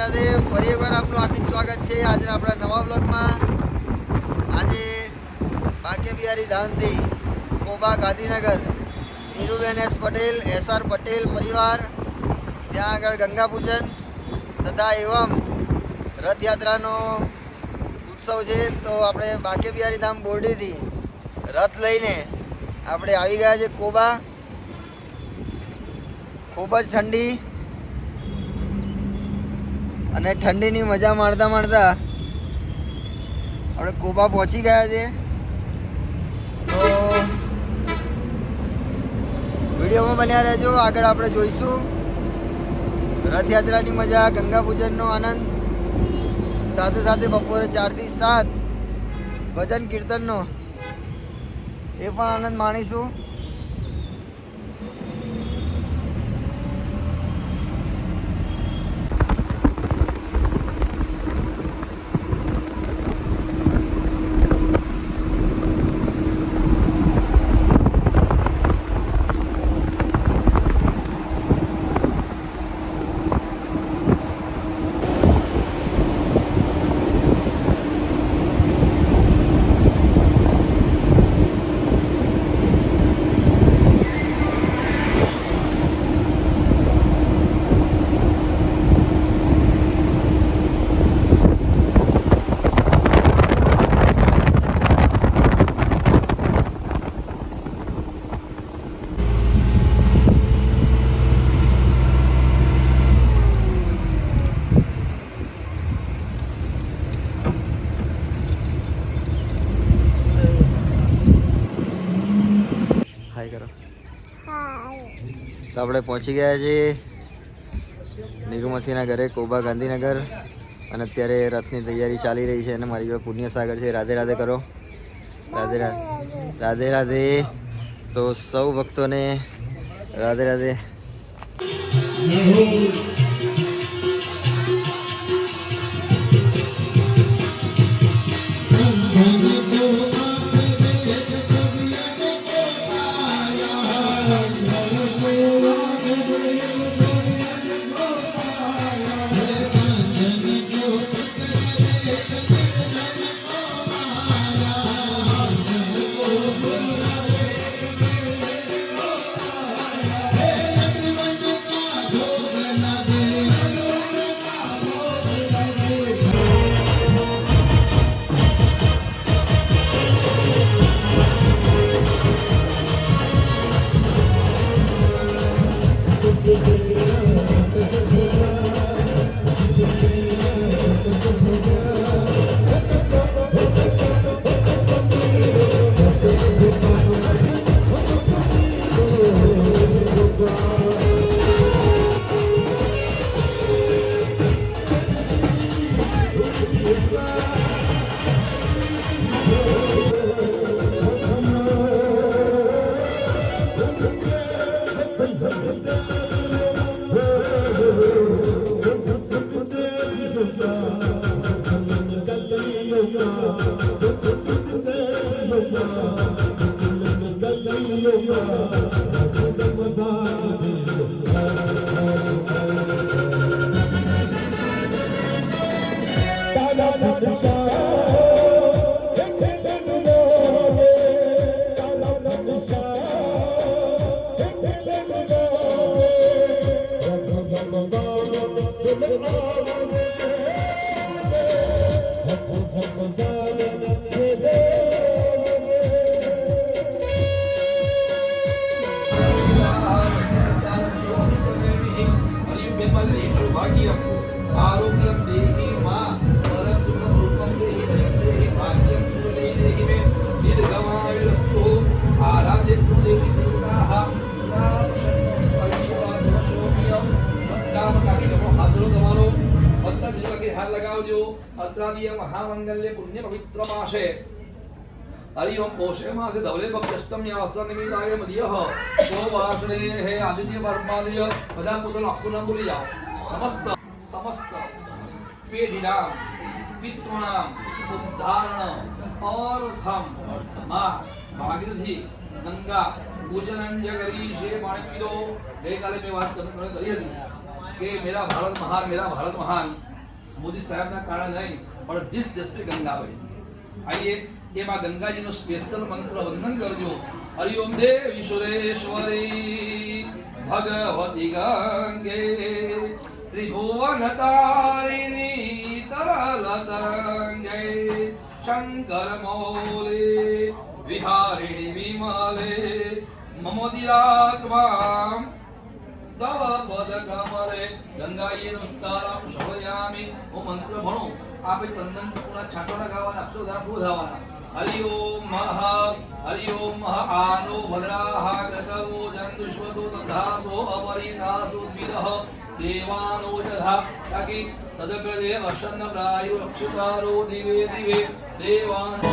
રાધે ફરી એકવાર આપનું હાર્દિક સ્વાગત છે આજના આપણા નવા બ્લોગમાં। આજે બાકે બિહારી ધામથી કોબા ગાંધીનગર નીરુબેન એસ પટેલ SR પટેલ પરિવાર ત્યાં આગળ ગંગા પૂજન તથા એવમ રથયાત્રાનો ઉત્સવ છે। તો આપણે બાકે બિહારી ધામ બોરડીથી રથ લઈને આપણે આવી ગયા છે કોબા। ખૂબ જ ઠંડી અને ઠંડીની મજા માણતા માણતા આપણે કોબા પહોંચી ગયા છે। તો વિડીયોમાં બન્યા રહેજો, આગળ આપણે જોઈશું રથયાત્રાની મજા, ગંગા પૂજનનો આનંદ, સાથે સાથે બપોરે 4 થી 7 ભજન કીર્તનનો એ પણ આનંદ માણીશું। હાય કરો। તો આપણે પહોંચી ગયા છીએ નીરુમસીના ઘરે કોબા ગાંધીનગર અને અત્યારે રથની તૈયારી ચાલી રહી છે અને મારી જોડે પુણ્યસાગર છે। રાધે રાધે કરો, રાધે રાધે રાધે। તો સૌ ભક્તોને રાધે રાધે। आरोग्यम देहि मां परम सुखम रूपम देहि दयम देहि भाग्यम देहि देहि मे दीर्घमायुस्तु आराध्य देवी सर्वदाः सदा स्पर्शोमियम नमस्कार काकी नमो हाथ जोड़ो તમારો મસ્તક જોડે હાથ લગાવજો। અત્રાદીય મહામંગલ્ય પુણ્ય પવિત્ર માસે हरि ओम पोषे मासे धवले भक्ष्टम यावसर निमित्ताय मदियः तो वासने हे आदित्य परमादिय बधा पुतल आखुना बोली जाओ। समस्त समस्त पेढ़ीनाम पितृणाम उद्धारण अर्थम मां भागीरथी गंगा पूजन जगरी से पानी पी दो। गई काले में बात करी थी कि मेरा भारत महान मोदी साहब ना कारण नहीं पर जिस देश में गंगा बहती है। आइए ये माँ गंगा जी नो स्पेशल मंत्र वंदन करजो। हरि ओम देवी सुरेश्वरी भगवती गंगे त्रिभुवन तारिणी तरलतंगे शंकर मौले विहारिणी विमले ममोदिरात्मा तव पद कमले गंगाये नमस्कारम श्रवयामि। वो मंत्र भणो आपे चंदन पूरा छाटो लगावाना अक्षरधारा बोधावाना। हरि ओम आनो भद्राः कृतवो जन्तुष्वतो तद्धासो अपरितासो द्विरः देवानो यथा ताकि सदप्रदे अशन्न प्रायु रक्षितारो दिवे दिवे देवानो।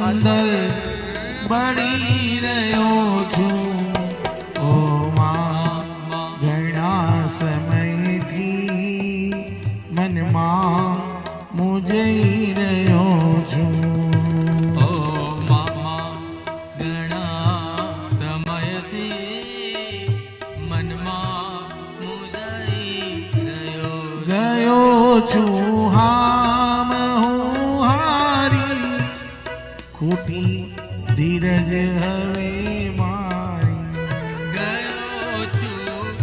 અંદર બળી રહ્યો છું ઓ માં ઘણા સમયથી મનમાં મૂંઝાઈ રહ્યો છું ઓ મામા ઘણા સમયથી મનમાં મૂંઝાઈ ગયો છું હામ હું હારી ખોટી ધીરજ હવે મારી ગયો છું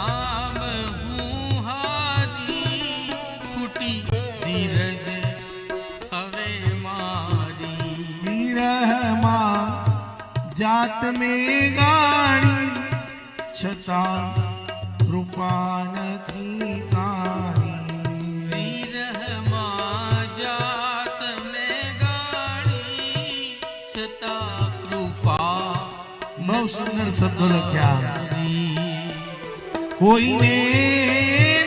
આમ હું હારી ફૂટી ધીરજ હવે મારી વિરહમાં જાત મેં ગાળી છતાં કૃપા નથી તારી વિરહમાં જાત મેં ગાળી બહુ સુંદર શબ્દો લખ્યા. કોઈને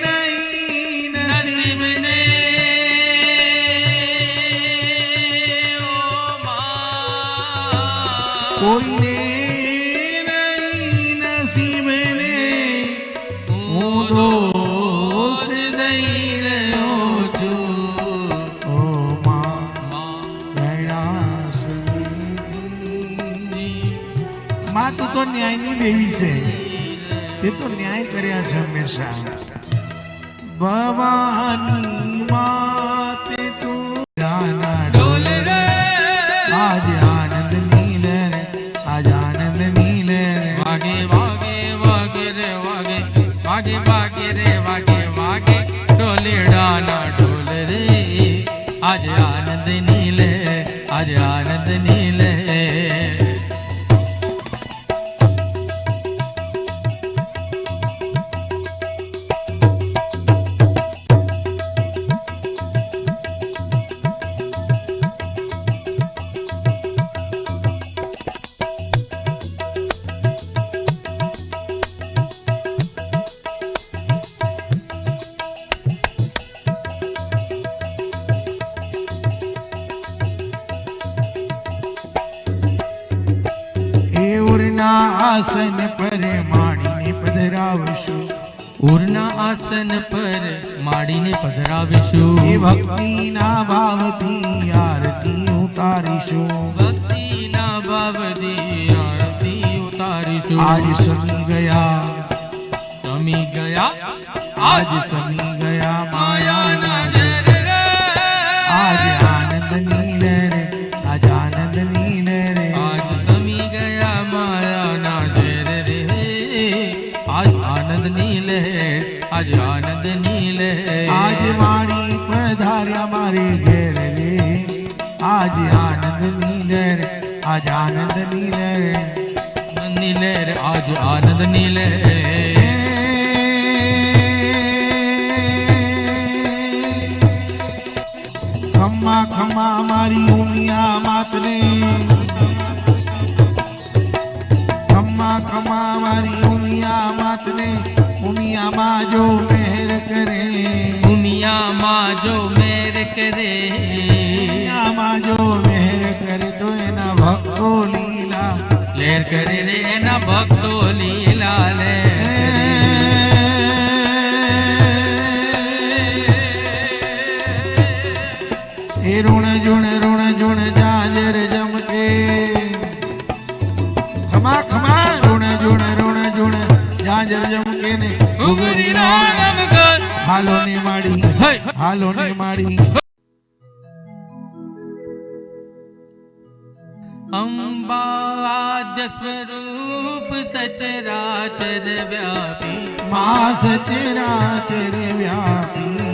નહીં નસીબને કોઈને નહીં નસીબને હું દોષ દઈ રહ્યો છું. ઓ માં તું તો ન્યાયની દેવી છે. તે તો ન્યાય કર્યા છે હંમેશા. ભવાની માતે તું ડોલ રે આજ આનંદ નીલે રે આજ આનંદ નીલે રે વાગે વાગે વાગે રે વાગે વાગે વાગે રે વાગે વાગે ડોલેડાના ડોલ રે આજ આનંદ નીલે આજ આનંદ નીલે. આસન પર માડીને પધરાવશું. ઉરના આસન પર માડીને પધરાવીશું. એ ભક્તિના ભાવથી આરતી ઉતારીશું. ભક્તિના ભાવથી આરતી ઉતારીશું. આજ સમી ગયા સમી ગયા આજ સમી ગયા માયાના ઝેર રે. આજ આનંદ નીલે રે આજ આનંદ નીલે રે આજ સમી ગયા માયાના ઝેર રે. આજ આનંદ નીલે આજ આનંદ નીલે. આજ મારી પધાર્યા મારે ઘેર રે આજ આનંદ નીલે રે આજ આનંદ નીલે રે નીલે રે આજ આનંદ નીલે. ખમ્મા ખમ્મા મારી ઉમિયા માતને ખમ્મા ખમ્મા મારી ઉમિયા માતને ઉમિયા માં જો મહેર કરે ઉમિયા માં જો મેર કરે ઉમિયા માં જો મહેર કરે તો એના ભક્તો લીલા લેર કરે રે એના ભક્તો લીલા લે. એ ઋણ જુણ જાજર જમકે ખમા ખમા ઋણ જુણ જાજર જમકે ને ઉગરી રામ કર હાલો ને માડી હે હાલો ને માડી. અંબાદ્ય સ્વરૂપ સચરાચર વ્યાપી મા સચરાચર વ્યાપી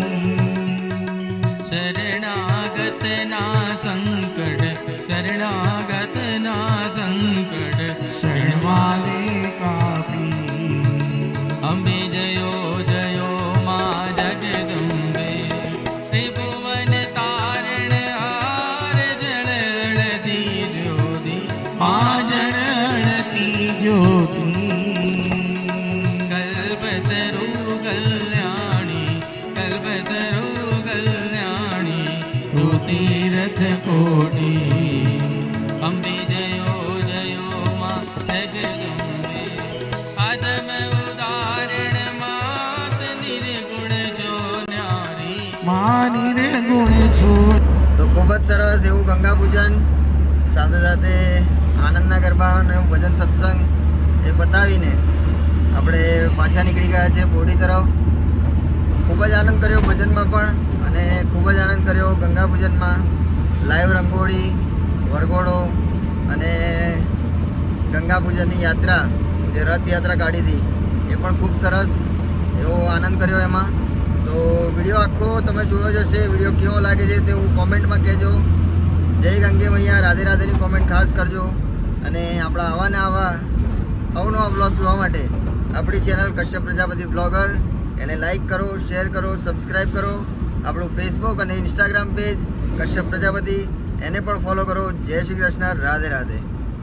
શરણાગત ના સંકટ શરણાગત ના સંકટ શરવાલે કાપી. અંબે જયો જયો માં જગદંબે ત્રિભુવન તારણ હાર જળતી જ્યોતિ પાજણતી જ્યોતિ કલ્પતરુ કલ્યાણી કલ્પતરુ કલ્યાણી તું તીર્થ કોટી. અંબે જયો જયો માં જગદંબે આદમ ઉદાહરણ માત નિર્ગુણ જો ન્યારી. માની રે ગુણ છો. તો ખૂબ જ સરસ એવું ગંગા પૂજન સાથે સાથે આનંદના ગરબા અને ભજન સત્સંગ એ બતાવીને આપણે પાછા નીકળી ગયા છે બોડી તરફ. ખૂબ જ આનંદ કર્યો ભજનમાં પણ અને ખૂબ જ આનંદ કર્યો ગંગા પૂજનમાં. લાઈવ રંગોળી વરઘોડો અને ગંગા પૂજનની યાત્રા જે રથયાત્રા કાઢી હતી એ પણ ખૂબ સરસ એવો આનંદ કર્યો એમાં. તો વિડીયો આખો તમે જોયો જ હશે. વિડીયો કેવો લાગે છે તેવું કોમેન્ટમાં કહેજો. જય ગંગે મૈયા રાધે રાધેની કોમેન્ટ ખાસ કરજો. અને આપણા આવા ને આવા અવનવા બ્લોગ જોવા માટે આપણી ચેનલ કશ્યપ પ્રજાપતિ બ્લોગર એને લાઈક કરો, શેર કરો, સબસ્ક્રાઈબ કરો. આપણું ફેસબુક અને ઇન્સ્ટાગ્રામ પેજ કશ્યપ પ્રજાપતિ એને પણ ફોલો કરો. જય શ્રી કૃષ્ણ, રાધે રાધે.